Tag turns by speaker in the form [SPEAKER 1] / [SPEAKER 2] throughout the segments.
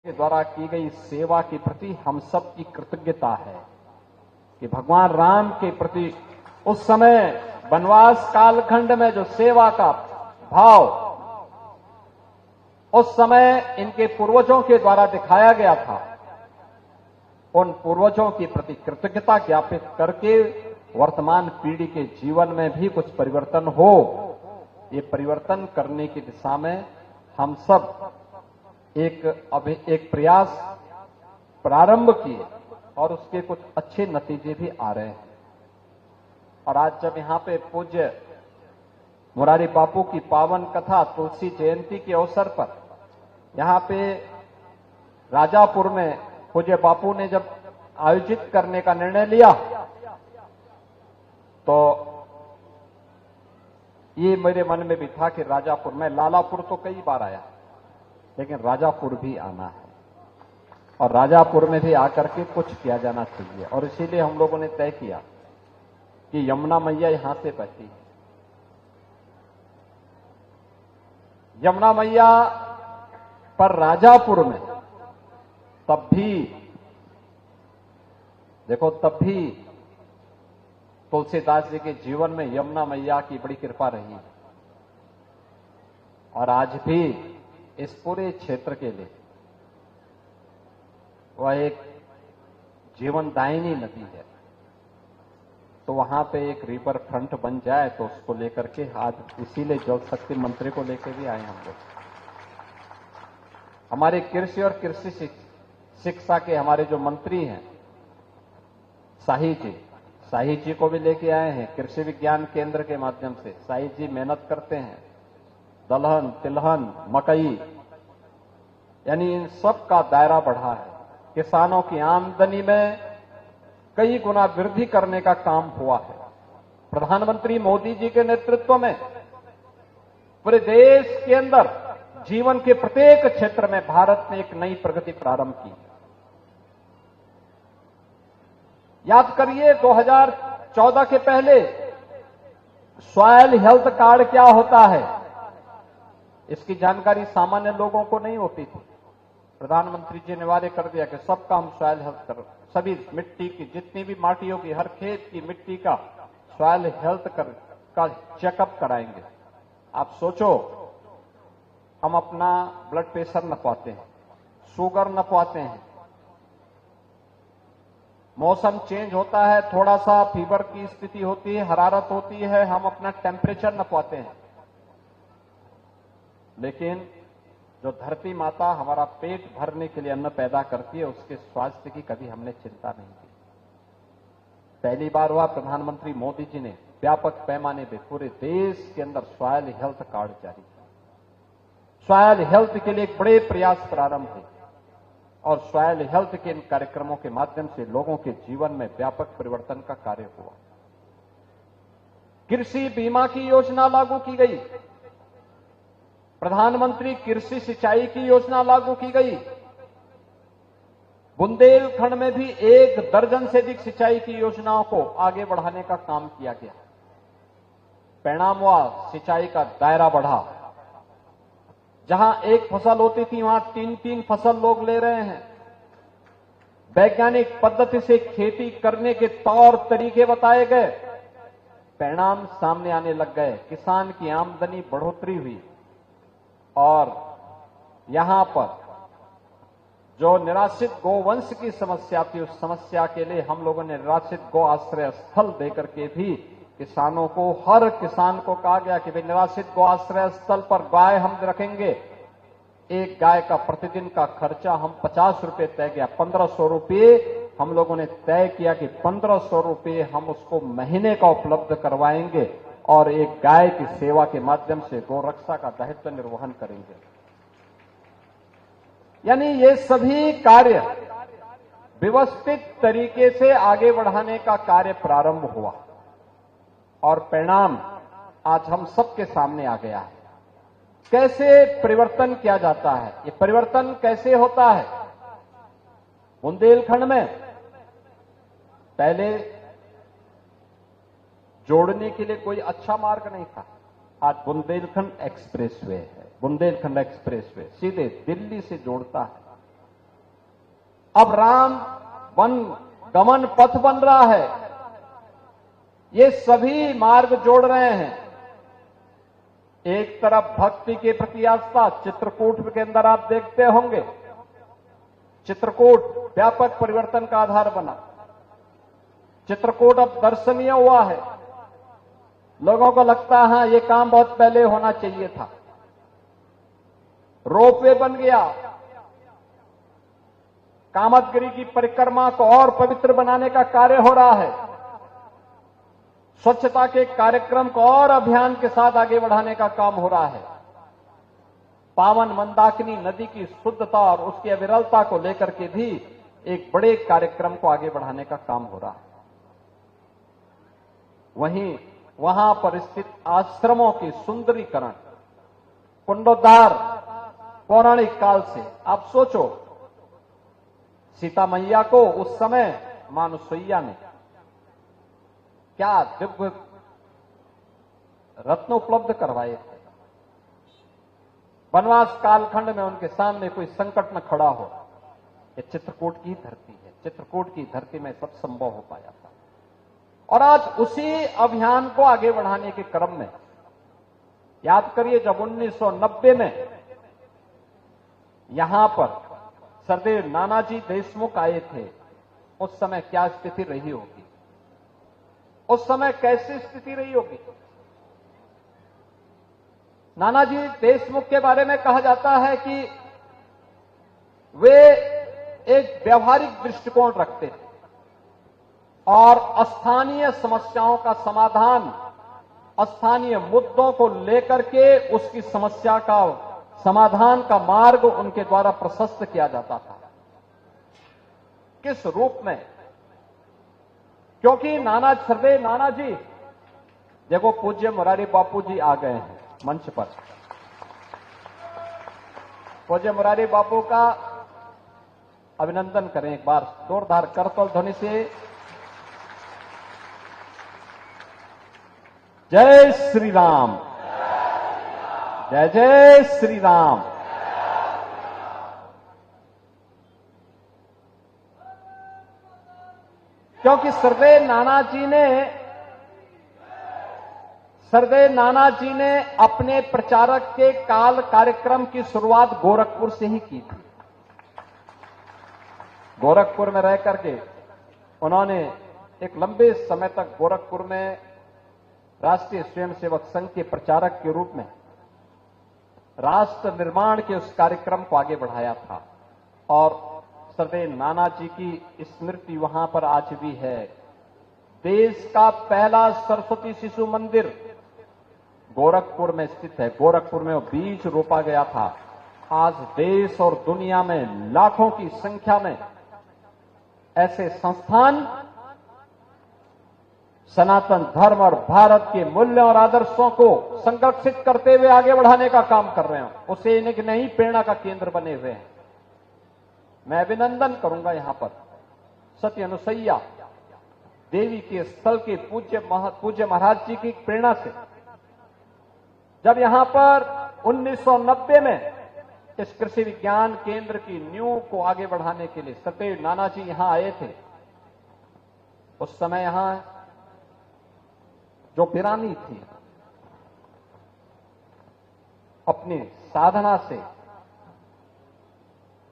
[SPEAKER 1] के द्वारा की गई सेवा के प्रति हम सब की कृतज्ञता है कि भगवान राम के प्रति उस समय वनवास कालखंड में जो सेवा का भाव उस समय इनके पूर्वजों के द्वारा दिखाया गया था, उन पूर्वजों के प्रति कृतज्ञता ज्ञापित करके वर्तमान पीढ़ी के जीवन में भी कुछ परिवर्तन हो, ये परिवर्तन करने की दिशा में हम सब एक प्रयास प्रारंभ किए और उसके कुछ अच्छे नतीजे भी आ रहे हैं। और आज जब यहां पे पूज्य मुरारी बापू की पावन कथा तुलसी जयंती के अवसर पर यहां पे राजापुर में पूज्य बापू ने जब आयोजित करने का निर्णय लिया तो ये मेरे मन में भी था कि राजापुर में, लालापुर तो कई बार आया लेकिन राजापुर भी आना है और राजापुर में भी आकर के कुछ किया जाना चाहिए। और इसीलिए हम लोगों ने तय किया कि यमुना मैया यहां से बहती है, यमुना मैया पर राजापुर में तब भी देखो, तब भी तुलसीदास जी के जीवन में यमुना मैया की बड़ी कृपा रही और आज भी इस पूरे क्षेत्र के लिए वह एक जीवनदायिनी नदी है। तो वहां पे एक रिवर फ्रंट बन जाए तो उसको लेकर के आज इसीलिए जल शक्ति मंत्री को लेकर भी आए हम लोग। हमारे कृषि और कृषि शिक्षा के हमारे जो मंत्री हैं शाही जी को भी लेके आए हैं, कृषि विज्ञान केंद्र के माध्यम से। शाही जी मेहनत करते हैं, दलहन, तिलहन, मकई, यानी इन सब का दायरा बढ़ा है। किसानों की आमदनी में कई गुना वृद्धि करने का काम हुआ है। प्रधानमंत्री मोदी जी के नेतृत्व में पूरे देश के अंदर जीवन के प्रत्येक क्षेत्र में भारत ने एक नई प्रगति प्रारंभ की। याद करिए 2014 के पहले सॉइल हेल्थ कार्ड क्या होता है, इसकी जानकारी सामान्य लोगों को नहीं होती थी। प्रधानमंत्री जी ने वादे कर दिया कि सबका हम सॉइल हेल्थ कर, सभी मिट्टी की जितनी भी माटी होगी हर खेत की मिट्टी का सॉइल हेल्थ का चेकअप कराएंगे। आप सोचो, हम अपना ब्लड प्रेशर नपवाते हैं, शुगर नपवाते हैं, मौसम चेंज होता है, थोड़ा सा फीवर की स्थिति होती है, हरारत होती है, हम अपना टेम्परेचर नपवाते हैं। लेकिन जो धरती माता हमारा पेट भरने के लिए अन्न पैदा करती है, उसके स्वास्थ्य की कभी हमने चिंता नहीं की। पहली बार हुआ प्रधानमंत्री मोदी जी ने व्यापक पैमाने पे पूरे देश के अंदर सॉइल हेल्थ कार्ड जारी किया। सॉइल हेल्थ के लिए एक बड़े प्रयास प्रारंभ हुए और सॉइल हेल्थ के इन कार्यक्रमों के माध्यम से लोगों के जीवन में व्यापक परिवर्तन का कार्य हुआ। कृषि बीमा की योजना लागू की गई, प्रधानमंत्री कृषि सिंचाई की योजना लागू की गई। बुंदेलखंड में भी 1 दर्जन से अधिक सिंचाई की योजनाओं को आगे बढ़ाने का काम किया गया। परिणाम हुआ, सिंचाई का दायरा बढ़ा। जहां एक फसल होती थी वहां 3-3 फसल लोग ले रहे हैं। वैज्ञानिक पद्धति से खेती करने के तौर तरीके बताए गए, परिणाम सामने आने लग गए। किसान की आमदनी बढ़ोतरी हुई और यहां पर जो निराश्रित गोवंश की समस्या थी, उस समस्या के लिए हम लोगों ने निराश्रित गो आश्रय स्थल देकर के भी किसानों को, हर किसान को कहा गया कि भाई निराश्रित गो आश्रय स्थल पर गाय हम रखेंगे। एक गाय का प्रतिदिन का खर्चा हम 50 रुपए तय किया, 1500 रुपए हम लोगों ने तय किया कि 1500 रुपए हम उसको महीने का उपलब्ध करवाएंगे और एक गाय की सेवा के माध्यम से गोरक्षा का दायित्व निर्वहन करेंगे। यानी ये सभी कार्य व्यवस्थित तरीके से आगे बढ़ाने का कार्य प्रारंभ हुआ और परिणाम आज हम सबके सामने आ गया है। कैसे परिवर्तन किया जाता है, ये परिवर्तन कैसे होता है? बुंदेलखंड में पहले जोड़ने के लिए कोई अच्छा मार्ग नहीं था। आज बुंदेलखंड एक्सप्रेसवे है। बुंदेलखंड एक्सप्रेसवे सीधे दिल्ली से जोड़ता है। अब राम वन गमन पथ बन रहा है। ये सभी मार्ग जोड़ रहे हैं। एक तरफ भक्ति के प्रति आस्था, चित्रकूट के अंदर आप देखते होंगे, चित्रकूट व्यापक परिवर्तन का आधार बना। चित्रकूट अब दर्शनीय हुआ है। लोगों को लगता है हाँ, ये काम बहुत पहले होना चाहिए था। रोपवे बन गया। कामतगिरी की परिक्रमा को और पवित्र बनाने का कार्य हो रहा है। स्वच्छता के कार्यक्रम को और अभियान के साथ आगे बढ़ाने का काम हो रहा है। पावन मंदाकिनी नदी की शुद्धता और उसकी अविरलता को लेकर के भी एक बड़े कार्यक्रम को आगे बढ़ाने का काम हो रहा है। वहीं वहां पर स्थित आश्रमों की सुंदरीकरण, पुनरुद्धार पौराणिक काल से। आप सोचो, सीता मैया को उस समय मानुसैया ने क्या दिव्य रत्न उपलब्ध करवाए थे। वनवास कालखंड में उनके सामने कोई संकट न खड़ा हो। ये चित्रकूट की धरती है। चित्रकूट की धरती में सब संभव हो पाया था। और आज उसी अभियान को आगे बढ़ाने के क्रम में याद करिए, जब 1990 में यहां पर सरदेव नानाजी देशमुख आए थे, उस समय क्या स्थिति रही होगी? उस समय कैसी स्थिति रही होगी? नानाजी देशमुख के बारे में कहा जाता है कि वे एक व्यवहारिक दृष्टिकोण रखते थे और स्थानीय समस्याओं का समाधान, स्थानीय मुद्दों को लेकर के उसकी समस्या का समाधान का मार्ग उनके द्वारा प्रशस्त किया जाता था। किस रूप में? क्योंकि सरदेव नानाजी, देखो पूज्य मुरारी बापू जी आ गए हैं मंच पर। पूज्य मुरारी बापू का अभिनंदन करें एक बार जोरदार करतल ध्वनि से। जय श्री राम, जय जय श्री राम। क्योंकि सरदेव नानाजी ने अपने प्रचारक के काल कार्यक्रम की शुरुआत गोरखपुर से ही की थी। गोरखपुर में रह करके उन्होंने एक लंबे समय तक गोरखपुर में राष्ट्रीय स्वयंसेवक संघ के प्रचारक के रूप में राष्ट्र निर्माण के उस कार्यक्रम को आगे बढ़ाया था। और सरदेव नानाजी की स्मृति वहां पर आज भी है। देश का पहला सरस्वती शिशु मंदिर गोरखपुर में स्थित है। गोरखपुर में वो बीज रोपा गया था। आज देश और दुनिया में लाखों की संख्या में ऐसे संस्थान सनातन धर्म और भारत के मूल्यों और आदर्शों को संरक्षित करते हुए आगे बढ़ाने का काम कर रहे हैं। उसे एक नई प्रेरणा का केंद्र बने हुए हैं। मैं अभिनंदन करूंगा यहां पर सत्य अनुसैया देवी के स्थल के पूज्य महाराज जी की प्रेरणा से, जब यहां पर 1990 में इस कृषि विज्ञान केंद्र की नींव को आगे बढ़ाने के लिए सरदेव नानाजी यहां आए थे। उस समय यहां जो वीरानी थी, अपनी साधना से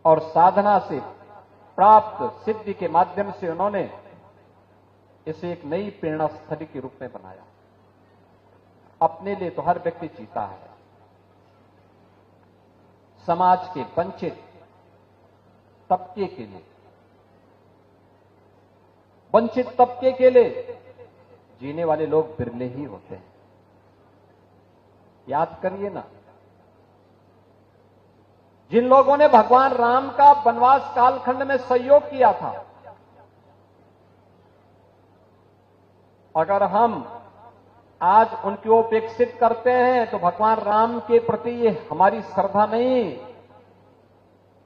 [SPEAKER 1] और साधना से प्राप्त सिद्धि के माध्यम से उन्होंने इसे एक नई प्रेरणा स्थली के रूप में बनाया। अपने लिए तो हर व्यक्ति जीता है, समाज के वंचित तबके के लिए, वंचित तबके के लिए जीने वाले लोग बिरले ही होते हैं। याद करिए ना, जिन लोगों ने भगवान राम का वनवास कालखंड में सहयोग किया था, अगर हम आज उनकी उपेक्षित करते हैं तो भगवान राम के प्रति ये हमारी श्रद्धा नहीं।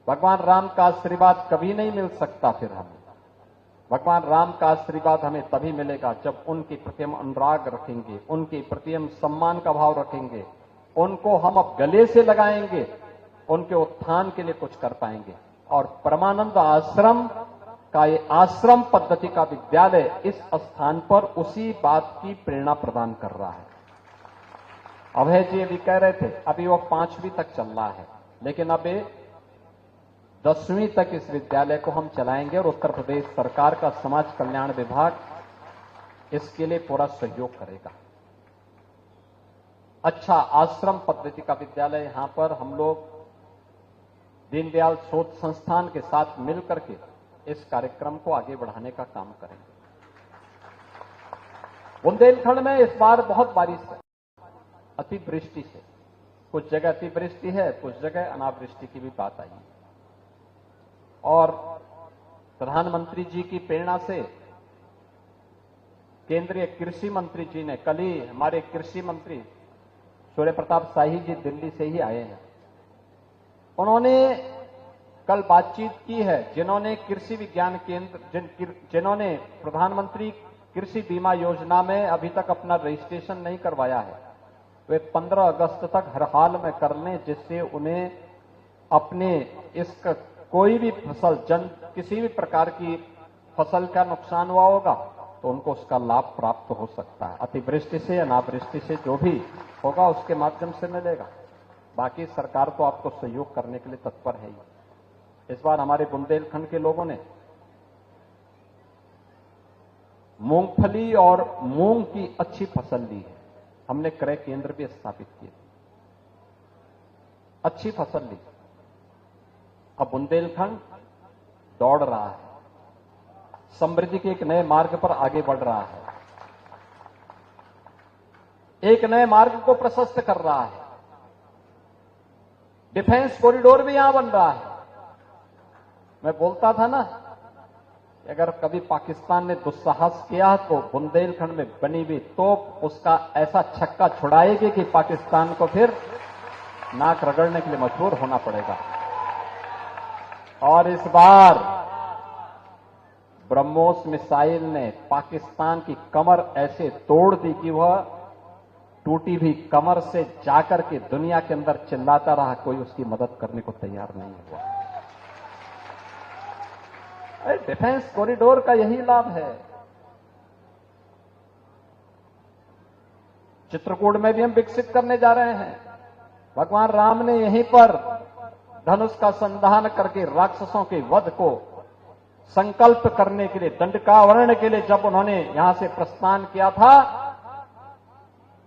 [SPEAKER 1] भगवान राम का आशीर्वाद कभी नहीं मिल सकता। फिर हमें भगवान राम का आशीर्वाद हमें तभी मिलेगा जब उनके प्रति हम अनुराग रखेंगे, उनके प्रति हम सम्मान का भाव रखेंगे, उनको हम अब गले से लगाएंगे, उनके उत्थान के लिए कुछ कर पाएंगे। और परमानंद आश्रम का ये आश्रम पद्धति का विद्यालय इस स्थान पर उसी बात की प्रेरणा प्रदान कर रहा है। अभय जी अभी कह रहे थे अभी वो 5वीं तक चल रहा है, लेकिन अब 10वीं तक इस विद्यालय को हम चलाएंगे और उत्तर प्रदेश सरकार का समाज कल्याण विभाग इसके लिए पूरा सहयोग करेगा। अच्छा आश्रम पद्धति का विद्यालय यहां पर हम लोग दीनदयाल शोध संस्थान के साथ मिलकर के इस कार्यक्रम को आगे बढ़ाने का काम करेंगे। बुंदेलखंड में इस बार बहुत बारिश है, अतिवृष्टि से, कुछ जगह अतिवृष्टि है, कुछ जगह अनावृष्टि की भी बात आई है। और प्रधानमंत्री जी की प्रेरणा से केंद्रीय कृषि मंत्री जी ने कल ही हमारे कृषि मंत्री सूर्य प्रताप शाही जी दिल्ली से ही आए हैं, उन्होंने कल बातचीत की है। जिन्होंने कृषि विज्ञान केंद्र जिन्होंने प्रधानमंत्री कृषि बीमा योजना में अभी तक अपना रजिस्ट्रेशन नहीं करवाया है, वे 15 अगस्त तक हर हाल में कर लें, जिससे उन्हें अपने इसका कोई भी फसल किसी भी प्रकार की फसल का नुकसान हुआ होगा तो उनको उसका लाभ प्राप्त हो सकता है। अतिवृष्टि से अनावृष्टि से जो भी होगा उसके माध्यम से मिलेगा। बाकी सरकार तो आपको सहयोग करने के लिए तत्पर है ही। इस बार हमारे बुंदेलखंड के लोगों ने मूंगफली और मूंग की अच्छी फसल ली है। हमने क्रय केंद्र भी स्थापित किए, अच्छी फसल ली। अब बुंदेलखंड दौड़ रहा है, समृद्धि के एक नए मार्ग पर आगे बढ़ रहा है, एक नए मार्ग को प्रशस्त कर रहा है। डिफेंस कॉरिडोर भी यहां बन रहा है। मैं बोलता था ना, अगर कभी पाकिस्तान ने दुस्साहस किया तो बुंदेलखंड में बनी हुई तोप उसका ऐसा छक्का छुड़ाएगी कि पाकिस्तान को फिर नाक रगड़ने के लिए मजबूर होना पड़ेगा। और इस बार ब्रह्मोस मिसाइल ने पाकिस्तान की कमर ऐसे तोड़ दी कि वह टूटी हुई कमर से जाकर के दुनिया के अंदर चिल्लाता रहा, कोई उसकी मदद करने को तैयार नहीं हुआ। डिफेंस कॉरिडोर का यही लाभ है। चित्रकूट में भी हम विकसित करने जा रहे हैं। भगवान राम ने यहीं पर धनुष का संधान करके राक्षसों के वध को संकल्प करने के लिए, दंडकावरण के लिए जब उन्होंने यहां से प्रस्थान किया था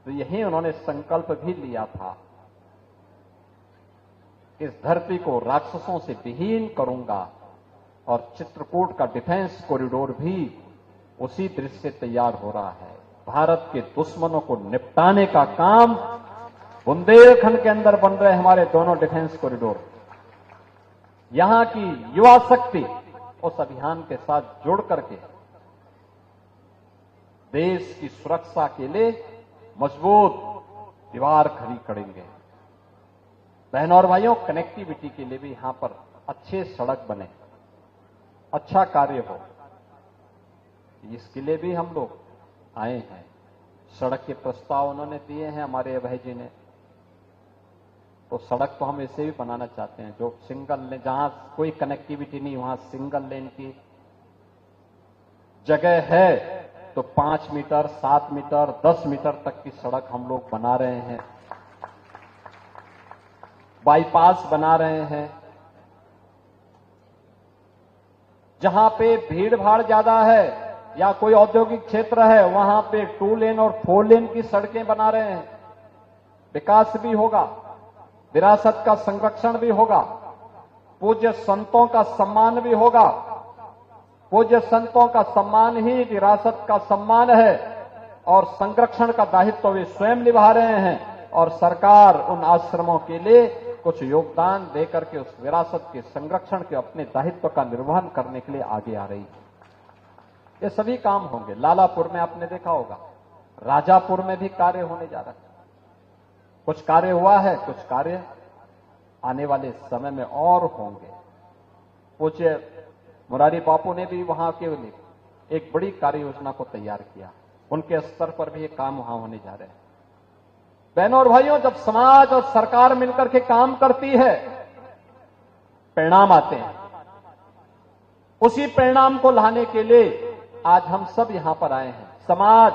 [SPEAKER 1] तो यही उन्होंने संकल्प भी लिया था, इस धरती को राक्षसों से विहीन करूंगा। और चित्रकूट का डिफेंस कॉरिडोर भी उसी दृश्य से तैयार हो रहा है। भारत के दुश्मनों को निपटाने का काम बुंदेलखंड के अंदर बन रहे हमारे दोनों डिफेंस कॉरिडोर। यहां की युवा शक्ति उस अभियान के साथ जुड़ करके देश की सुरक्षा के लिए मजबूत दीवार खड़ी करेंगे। बहनों और भाइयों, कनेक्टिविटी के लिए भी यहां पर अच्छे सड़क बने, अच्छा कार्य हो, इसके लिए भी हम लोग आए हैं। सड़क के प्रस्ताव उन्होंने दिए हैं हमारे अभय जी ने, तो सड़क तो हम ऐसे भी बनाना चाहते हैं जो सिंगल लेन, जहां कोई कनेक्टिविटी नहीं वहां सिंगल लेन की जगह है तो 5 मीटर, 7 मीटर, 10 मीटर तक की सड़क हम लोग बना रहे हैं। बाईपास बना रहे हैं। जहां पे भीड़ भाड़ ज्यादा है या कोई औद्योगिक क्षेत्र है वहां पे 2 लेन और 4 लेन की सड़कें बना रहे हैं। विकास भी होगा, विरासत का संरक्षण भी होगा, पूज्य संतों का सम्मान भी होगा। पूज्य संतों का सम्मान ही विरासत का सम्मान है और संरक्षण का दायित्व वे स्वयं निभा रहे हैं और सरकार उन आश्रमों के लिए कुछ योगदान देकर के उस विरासत के संरक्षण के अपने दायित्व का निर्वहन करने के लिए आगे आ रही है। ये सभी काम होंगे। लालापुर में आपने देखा होगा, राजापुर में भी कार्य होने जा रहा है। कुछ कार्य हुआ है, कुछ कार्य आने वाले समय में और होंगे। पूज्य मुरारी बापू ने भी वहां के लिए एक बड़ी कार्य योजना को तैयार किया। उनके स्तर पर भी ये काम वहां होने जा रहे हैं। बहनों और भाइयों, जब समाज और सरकार मिलकर के काम करती है परिणाम आते हैं। उसी परिणाम को लाने के लिए आज हम सब यहां पर आए हैं। समाज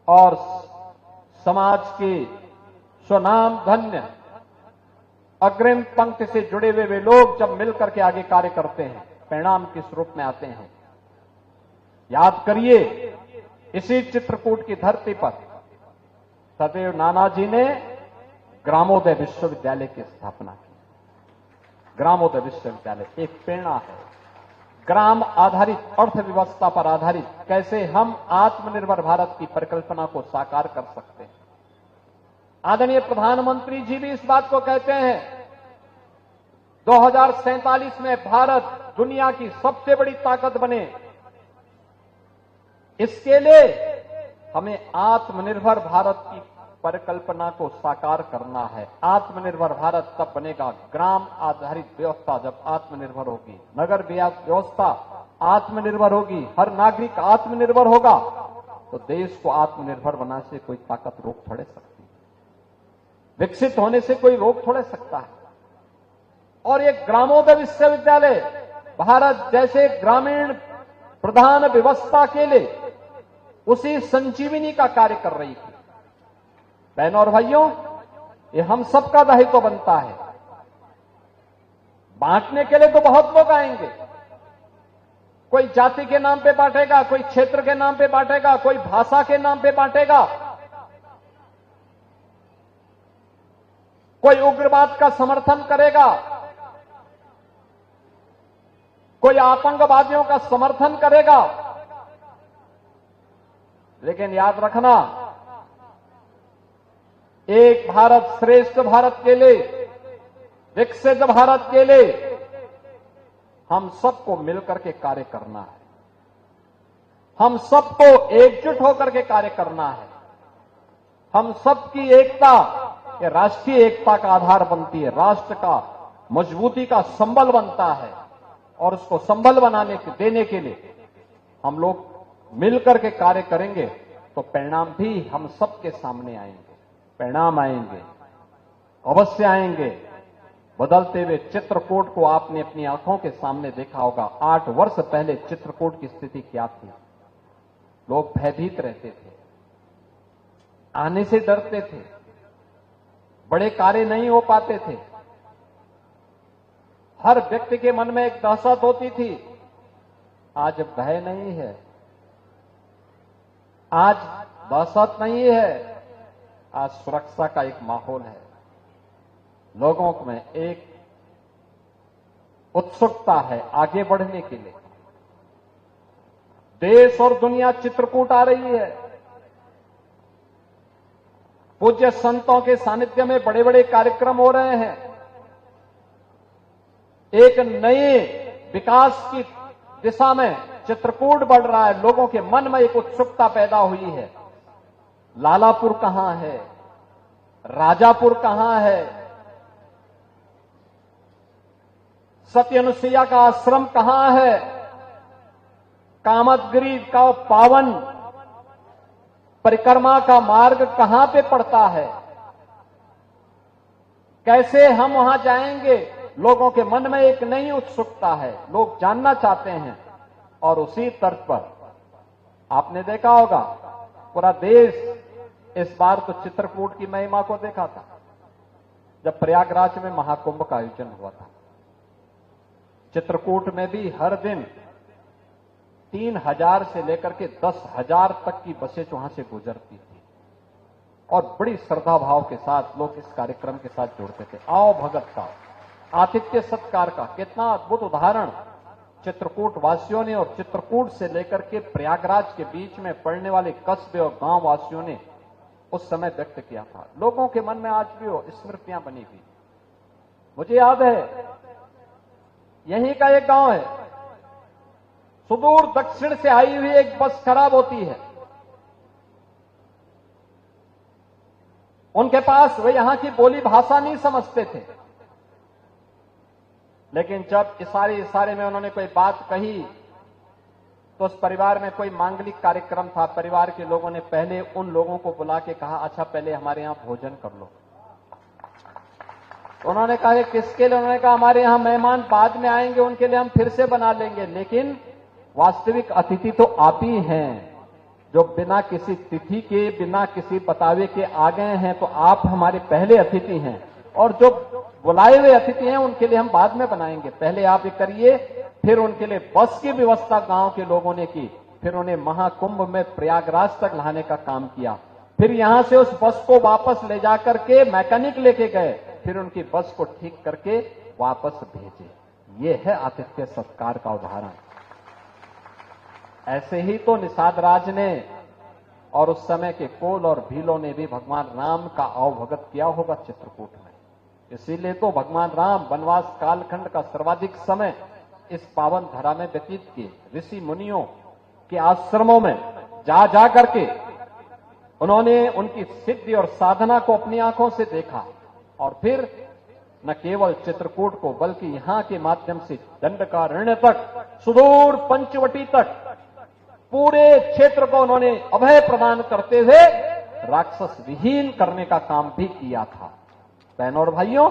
[SPEAKER 1] और समाज के स्वनाम धन्य अग्रिम पंक्ति से जुड़े हुए वे लोग जब मिलकर के आगे कार्य करते हैं, परिणाम किस रूप में आते हैं। याद करिए, इसी चित्रकूट की धरती पर सदैव नानाजी ने ग्रामोदय विश्वविद्यालय की स्थापना की। ग्रामोदय विश्वविद्यालय एक प्रेरणा है, ग्राम आधारित अर्थव्यवस्था पर आधारित कैसे हम आत्मनिर्भर भारत की परिकल्पना को साकार कर सकते हैं। आदरणीय प्रधानमंत्री जी भी इस बात को कहते हैं, 2047 में भारत दुनिया की सबसे बड़ी ताकत बने, इसके लिए हमें आत्मनिर्भर भारत की परिकल्पना को साकार करना है। आत्मनिर्भर भारत तब बनेगा, ग्राम आधारित व्यवस्था जब आत्मनिर्भर होगी, नगर व्यवस्था आत्मनिर्भर होगी, हर नागरिक आत्मनिर्भर होगा, तो देश को आत्मनिर्भर बनाने से कोई ताकत रोक थोड़े सकती है, विकसित होने से कोई रोक थोड़े सकता है। और ये ग्रामोदय विश्वविद्यालय भारत जैसे ग्रामीण प्रधान व्यवस्था के लिए उसी संजीवनी का कार्य कर रही थी। बहनों और भाइयों, ये हम सबका दायित्व बनता है। बांटने के लिए तो बहुत लोग आएंगे, कोई जाति के नाम पे बांटेगा, कोई क्षेत्र के नाम पे बांटेगा, कोई भाषा के नाम पे बांटेगा, कोई उग्रवाद का समर्थन करेगा, कोई आतंकवादियों का समर्थन करेगा। लेकिन याद रखना, एक भारत श्रेष्ठ भारत के लिए, विकसित भारत के लिए हम सबको मिलकर के कार्य करना है। हम सबको एकजुट होकर के कार्य करना है। हम सबकी एकता, ये राष्ट्रीय एकता का आधार बनती है, राष्ट्र का मजबूती का संबल बनता है। और उसको संबल देने के लिए हम लोग मिलकर के कार्य करेंगे तो परिणाम भी हम सबके सामने आएंगे। परिणाम आएंगे, अवश्य आएंगे। बदलते हुए चित्रकूट को आपने अपनी आंखों के सामने देखा होगा। 8 वर्ष पहले चित्रकूट की स्थिति क्या थी? लोग भयभीत रहते थे, आने से डरते थे, बड़े कार्य नहीं हो पाते थे, हर व्यक्ति के मन में एक दहशत होती थी। आज भय नहीं है, आज दहशत नहीं है, आज सुरक्षा का एक माहौल है। लोगों में एक उत्सुकता है आगे बढ़ने के लिए। देश और दुनिया चित्रकूट आ रही है। पूज्य संतों के सानिध्य में बड़े बड़े कार्यक्रम हो रहे हैं। एक नए विकास की दिशा में चित्रकूट बढ़ रहा है। लोगों के मन में एक उत्सुकता पैदा हुई है। लालापुर कहां है? राजापुर कहां है? सत्य अनुसुईया का आश्रम कहां है? कामदगिरी का पावन परिक्रमा का मार्ग कहां पे पड़ता है? कैसे हम वहां जाएंगे? लोगों के मन में एक नई उत्सुकता है, लोग जानना चाहते हैं। और उसी तर्ज पर आपने देखा होगा, पूरा देश इस बार तो चित्रकूट की महिमा को देखा था जब प्रयागराज में महाकुंभ का आयोजन हुआ था। चित्रकूट में भी हर दिन 3000 से लेकर के 10,000 तक की बसें वहां से गुजरती थी और बड़ी श्रद्धा भाव के साथ लोग इस कार्यक्रम के साथ जुड़ते थे। आओ भगत का, आतिथ्य सत्कार का कितना अद्भुत उदाहरण चित्रकूट वासियों ने और चित्रकूट से लेकर के प्रयागराज के बीच में पड़ने वाले कस्बे और गांव वासियों ने उस समय व्यक्त किया था। लोगों के मन में आज भी वो स्मृतियां बनी हुई। मुझे याद है, यहीं का एक गांव है, सुदूर दक्षिण से आई हुई एक बस खराब होती है। उनके पास वे यहां की बोली भाषा नहीं समझते थे, लेकिन जब इशारे में उन्होंने कोई बात कही तो उस परिवार में कोई मांगलिक कार्यक्रम था। परिवार के लोगों ने पहले उन लोगों को बुला के कहा, अच्छा पहले हमारे यहां भोजन कर लो। तो उन्होंने कहा कि किसके लिए? उन्होंने कहा हमारे यहां मेहमान बाद में आएंगे, उनके लिए हम फिर से बना लेंगे, लेकिन वास्तविक अतिथि तो आप ही हैं जो बिना किसी तिथि के, बिना किसी बतावे के आ गए हैं। तो आप हमारे पहले अतिथि हैं, और जो बुलाए हुए अतिथि हैं उनके लिए हम बाद में बनाएंगे। पहले आप ये करिए। फिर उनके लिए बस की व्यवस्था गांव के लोगों ने की, फिर उन्हें महाकुंभ में प्रयागराज तक लाने का काम किया, फिर यहां से उस बस को वापस ले जाकर के मैकेनिक लेके गए, फिर उनकी बस को ठीक करके वापस भेजे। ये है आतिथ्य सत्कार का उदाहरण। ऐसे ही तो निषाद राज ने और उस समय के कोल और भीलों ने भी भगवान राम का अवभगत किया होगा चित्रकूट में। इसीलिए तो भगवान राम वनवास कालखंड का सर्वाधिक समय इस पावन धरा में व्यतीत किए। ऋषि मुनियों के आश्रमों में जा जा करके उन्होंने उनकी सिद्धि और साधना को अपनी आंखों से देखा, और फिर न केवल चित्रकूट को बल्कि यहां के माध्यम से दंडकारण्य तक, सुदूर पंचवटी तक पूरे क्षेत्र को उन्होंने अभय प्रदान करते हुए राक्षस विहीन करने का काम भी किया था। बहनों और भाइयों,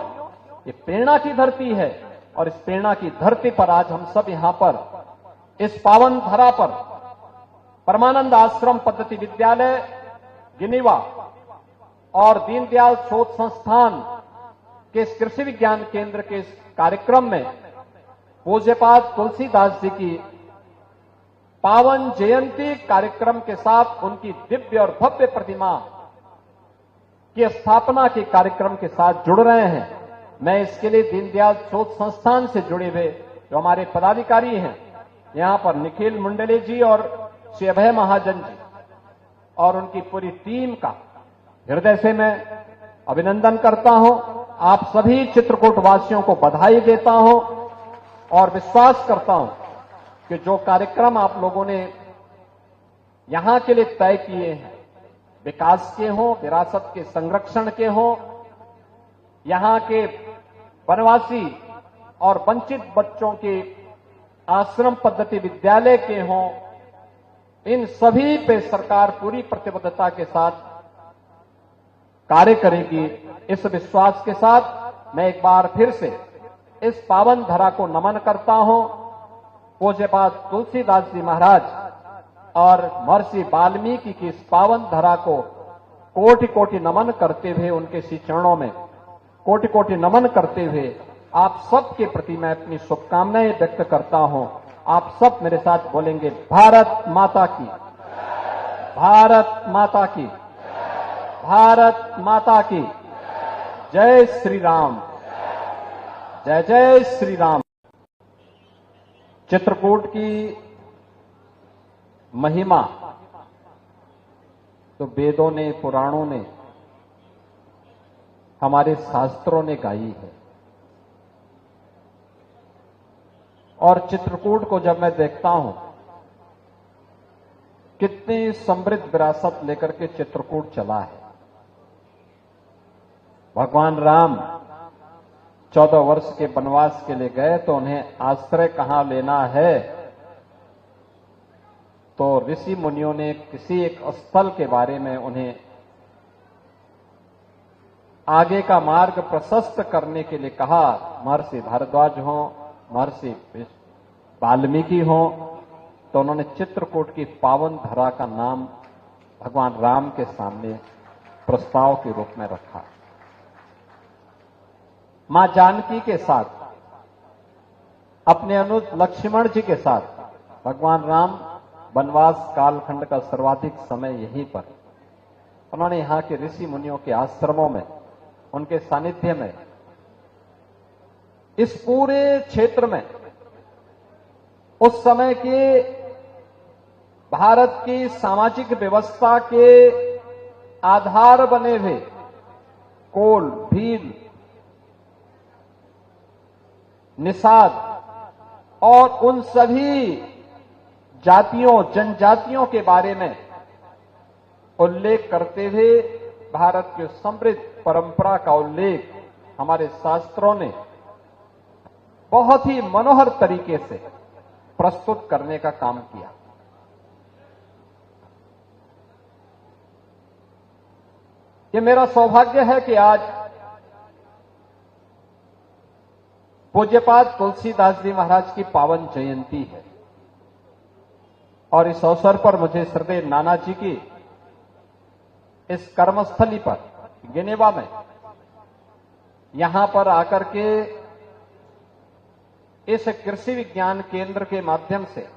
[SPEAKER 1] ये प्रेरणा की धरती है, और इस प्रेरणा की धरती पर आज हम सब यहां पर इस पावन धरा पर परमानंद आश्रम पद्धति विद्यालय गिनिवा और दीनदयाल शोध संस्थान के इस कृषि विज्ञान केंद्र के इस कार्यक्रम में पूज्यपाद तुलसीदास जी की पावन जयंती कार्यक्रम के साथ उनकी दिव्य और भव्य प्रतिमा की स्थापना के कार्यक्रम के साथ जुड़ रहे हैं। मैं इसके लिए दीनदयाल शोध संस्थान से जुड़े हुए जो हमारे पदाधिकारी हैं, यहां पर निखिल मुंडले जी और श्री अभय महाजन जी और उनकी पूरी टीम का हृदय से मैं अभिनंदन करता हूं। आप सभी चित्रकूट वासियों को बधाई देता हूं और विश्वास करता हूं कि जो कार्यक्रम आप लोगों ने यहां के लिए तय किए हैं, विकास के हों, विरासत के संरक्षण के हों, यहां के वनवासी और वंचित बच्चों के आश्रम पद्धति विद्यालय के हों, इन सभी पे सरकार पूरी प्रतिबद्धता के साथ कार्य करेगी। इस विश्वास के साथ मैं एक बार फिर से इस पावन धरा को नमन करता हूं। पूज्यपाद तुलसीदास जी महाराज और महर्षि वाल्मीकि की इस पावन धरा को कोटि कोटि नमन करते हुए, उनके श्री चरणों में कोटि कोटि नमन करते हुए आप सबके प्रति मैं अपनी शुभकामनाएं व्यक्त करता हूं। आप सब मेरे साथ बोलेंगे, भारत माता की, भारत माता की, भारत माता की, जय श्री राम, जय जय श्री राम। चित्रकूट की महिमा तो वेदों ने, पुराणों ने, हमारे शास्त्रों ने गाई है। और चित्रकूट को जब मैं देखता हूं, कितनी समृद्ध विरासत लेकर के चित्रकूट चला है। भगवान राम 14 वर्ष के वनवास के लिए गए तो उन्हें आश्रय कहां लेना है, तो ऋषि मुनियों ने किसी एक स्थल के बारे में उन्हें आगे का मार्ग प्रशस्त करने के लिए कहा। महर्षि भारद्वाज हो, महर्षि वाल्मीकि हो, तो उन्होंने चित्रकूट की पावन धरा का नाम भगवान राम के सामने प्रस्ताव के रूप में रखा। मां जानकी के साथ, अपने अनुज लक्ष्मण जी के साथ भगवान राम वनवास कालखंड का सर्वाधिक समय यहीं पर, उन्होंने यहां के ऋषि मुनियों के आश्रमों में, उनके सानिध्य में, इस पूरे क्षेत्र में उस समय के भारत की सामाजिक व्यवस्था के आधार बने हुए कोल, भील, निषाद और उन सभी जातियों, जनजातियों के बारे में उल्लेख करते हुए भारत की समृद्ध परंपरा का उल्लेख हमारे शास्त्रों ने बहुत ही मनोहर तरीके से प्रस्तुत करने का काम किया। ये मेरा सौभाग्य है कि आज पूज्यपाद तुलसीदास जी महाराज की पावन जयंती है और इस अवसर पर मुझे श्रद्धेय नाना जी की इस कर्मस्थली पर गेनेवा में यहां पर आकर के इस कृषि विज्ञान केंद्र के माध्यम से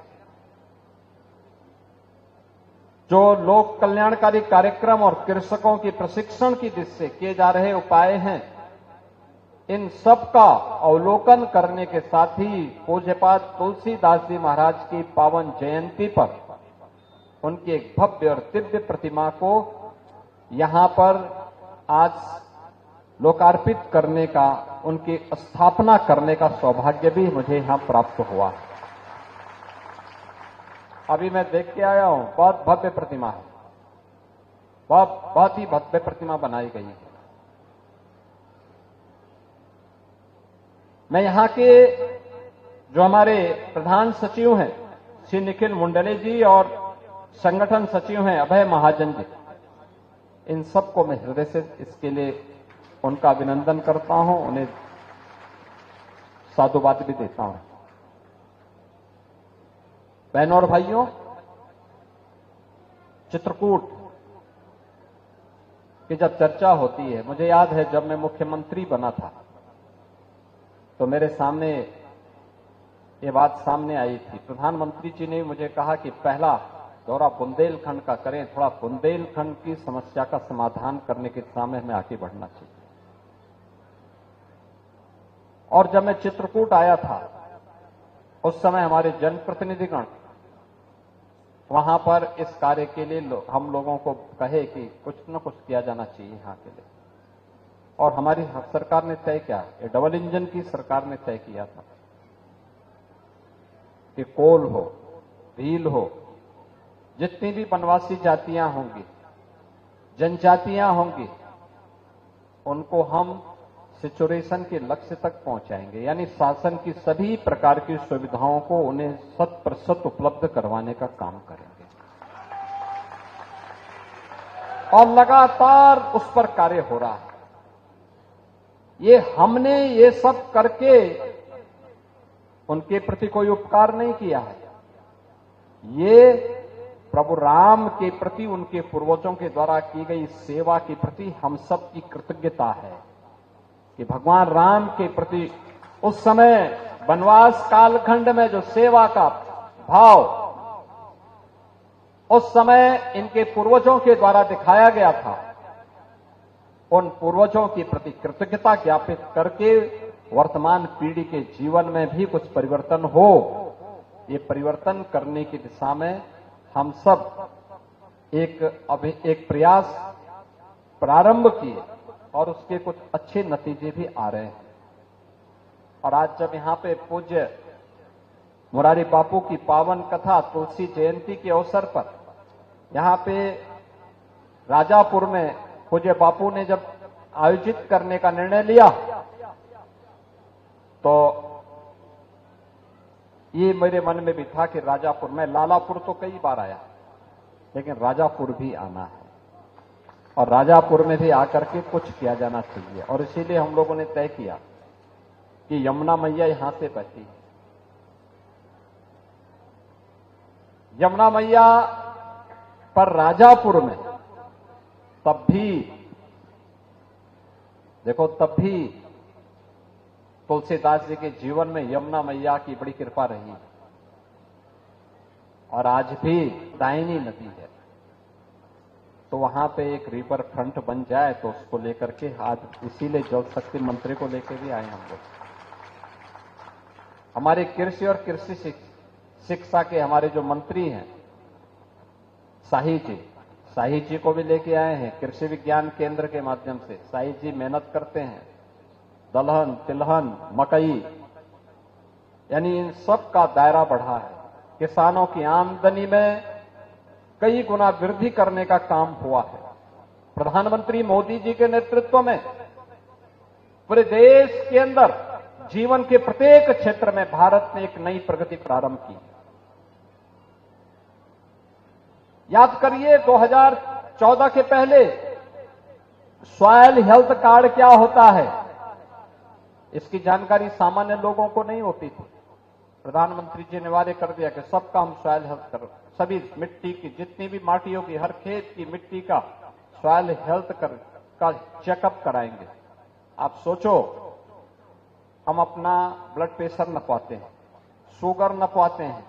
[SPEAKER 1] जो लोक कल्याणकारी कार्यक्रम और कृषकों की प्रशिक्षण की दिशा से किए जा रहे उपाय हैं, इन सब का अवलोकन करने के साथ ही पूज्यपाद तुलसीदास जी महाराज की पावन जयंती पर उनकी एक भव्य और दिव्य प्रतिमा को यहां पर आज लोकार्पित करने का, उनकी स्थापना करने का सौभाग्य भी मुझे यहां प्राप्त हुआ। अभी मैं देख के आया हूं, बहुत भव्य प्रतिमा है, बहुत ही भव्य प्रतिमा बनाई गई है। मैं यहां के जो हमारे प्रधान सचिव हैं श्री निखिल मुंडले जी और संगठन सचिव हैं अभय महाजन जी, इन सबको मैं हृदय से इसके लिए उनका अभिनंदन करता हूं, उन्हें साधुवाद भी देता हूं। बहनों और भाइयों, चित्रकूट की जब चर्चा होती है, मुझे याद है जब मैं मुख्यमंत्री बना था तो मेरे सामने ये बात सामने आई थी। प्रधानमंत्री जी ने मुझे कहा कि पहला दौरा बुंदेलखंड का करें, थोड़ा बुंदेलखंड की समस्या का समाधान करने के दिशा में हमें आगे बढ़ना चाहिए। और जब मैं चित्रकूट आया था उस समय हमारे जनप्रतिनिधिगण वहां पर इस कार्य के लिए हम लोगों को कहे कि कुछ न कुछ किया जाना चाहिए यहां के लिए, और हमारी सरकार ने तय किया, ये डबल इंजन की सरकार ने तय किया था कि कोल हो, भील हो, जितनी भी वनवासी जातियां होंगी, जनजातियां होंगी, उनको हम सिचुएशन के लक्ष्य तक पहुंचाएंगे, यानी शासन की सभी प्रकार की सुविधाओं को उन्हें 100% उपलब्ध करवाने का काम करेंगे और लगातार उस पर कार्य हो रहा है। ये हमने ये सब करके उनके प्रति कोई उपकार नहीं किया है, ये प्रभु राम के प्रति, उनके पूर्वजों के द्वारा की गई सेवा के प्रति हम सब की कृतज्ञता है कि भगवान राम के प्रति उस समय वनवास कालखंड में जो सेवा का भाव उस समय इनके पूर्वजों के द्वारा दिखाया गया था, उन पूर्वजों के प्रति कृतज्ञता ज्ञापित करके वर्तमान पीढ़ी के जीवन में भी कुछ परिवर्तन हो, ये परिवर्तन करने की दिशा में हम सब एक प्रयास प्रारंभ किए और उसके कुछ अच्छे नतीजे भी आ रहे हैं। और आज जब यहां पे पूज्य मुरारी बापू की पावन कथा तुलसी जयंती के अवसर पर यहां पे राजापुर में पूज्य बापू ने जब आयोजित करने का निर्णय लिया तो ये मेरे मन में भी था कि राजापुर में, लालापुर तो कई बार आया लेकिन राजापुर भी आना है और राजापुर में भी आकर के कुछ किया जाना चाहिए। और इसीलिए हम लोगों ने तय किया कि यमुना मैया यहां से बहती है, यमुना मैया पर राजापुर में तब भी देखो, तब भी तुलसीदास जी के जीवन में यमुना मैया की बड़ी कृपा रही और आज भी दाहिनी नदी है, तो वहां पे एक रिवर फ्रंट बन जाए तो उसको लेकर के आज इसीलिए जल शक्ति मंत्री को लेकर भी आए हम लोग। हमारे कृषि और कृषि शिक्षा के हमारे जो मंत्री हैं शाही जी को भी लेके आए हैं कृषि विज्ञान केंद्र के माध्यम से। शाही जी मेहनत करते हैं, दलहन, तिलहन, मकई, यानी इन सब का दायरा बढ़ा है। किसानों की आमदनी में कई गुना वृद्धि करने का काम हुआ है। प्रधानमंत्री मोदी जी के नेतृत्व में पूरे देश के अंदर जीवन के प्रत्येक क्षेत्र में भारत ने एक नई प्रगति प्रारंभ की। याद करिए 2014 के पहले सॉयल हेल्थ कार्ड क्या होता है, इसकी जानकारी सामान्य लोगों को नहीं होती थी। प्रधानमंत्री जी ने वादे कर दिया कि सबका हम सॉइल हेल्थ कर, सभी मिट्टी की जितनी भी माटी होगी, हर खेत की मिट्टी का सॉइल हेल्थ का चेकअप कराएंगे। आप सोचो, हम अपना ब्लड प्रेशर नपवाते हैं, शुगर नपवाते हैं,